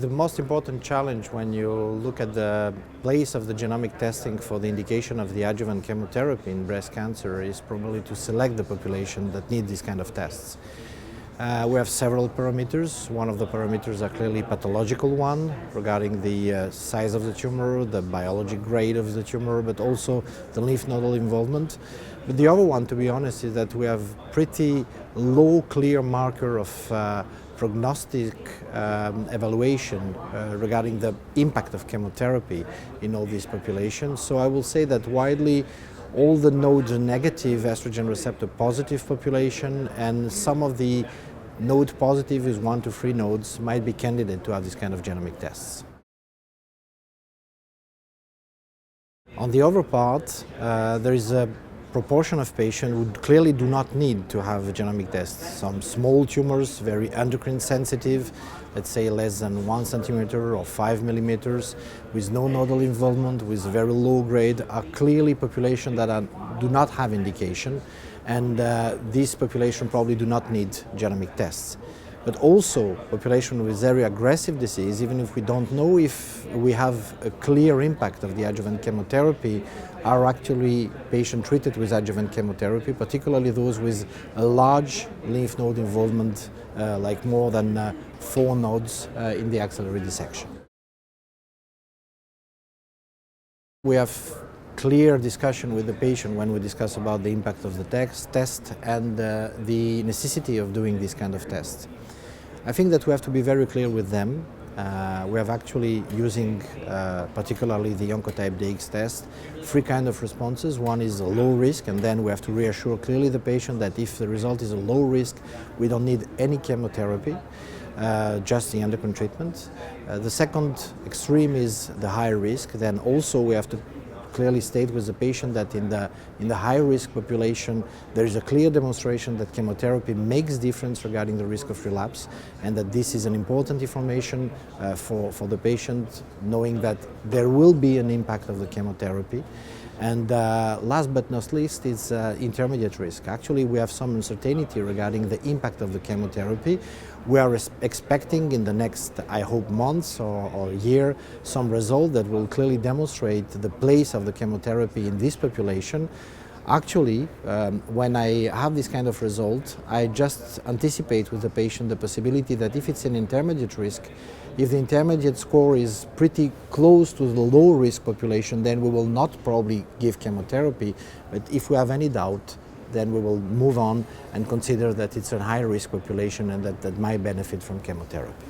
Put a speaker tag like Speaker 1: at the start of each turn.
Speaker 1: The most important challenge when you look at the place of the genomic testing for the indication of the adjuvant chemotherapy in breast cancer is probably to select the population that need these kind of tests. We have several parameters. One of the parameters are clearly pathological one regarding the size of the tumor, the biologic grade of the tumor, but also the lymph nodal involvement. But the other one, to be honest, is that we have pretty low clear marker of prognostic evaluation regarding the impact of chemotherapy in all these populations. So I will say that widely all the nodes are negative estrogen receptor positive population, and some of the node positive is 1 to 3 nodes might be candidate to have this kind of genomic tests. On the other part, there is a proportion of patients who clearly do not need to have a genomic test. Some small tumors, very endocrine sensitive, let's say less than 1 centimeter or 5 millimeters, with no nodal involvement, with very low grade, are clearly population that do not have indication, and this population probably do not need genomic tests. But also population with very aggressive disease, even if we don't know if we have a clear impact of the adjuvant chemotherapy, are actually patients treated with adjuvant chemotherapy, particularly those with a large lymph node involvement, like more than 4 nodes in the axillary dissection. We have clear discussion with the patient when we discuss about the impact of the test and the necessity of doing this kind of test. I think that we have to be very clear with them. We have actually using particularly the Oncotype DX test, 3 kinds of responses. One is a low risk, and then we have to reassure clearly the patient that if the result is a low risk, we don't need any chemotherapy, just the endocrine treatment. The second extreme is the high risk. Then also we have to clearly state with the patient that in the high-risk population there is a clear demonstration that chemotherapy makes difference regarding the risk of relapse, and that this is an important information for the patient, knowing that there will be an impact of the chemotherapy. And last but not least is intermediate risk. Actually, we have some uncertainty regarding the impact of the chemotherapy. We are expecting in the next, I hope, months or year, some result that will clearly demonstrate the place of the chemotherapy in this population. Actually, when I have this kind of result, I just anticipate with the patient the possibility that if it's an intermediate risk, if the intermediate score is pretty close to the low risk population, then we will not probably give chemotherapy. But if we have any doubt, then we will move on and consider that it's a high risk population and that might benefit from chemotherapy.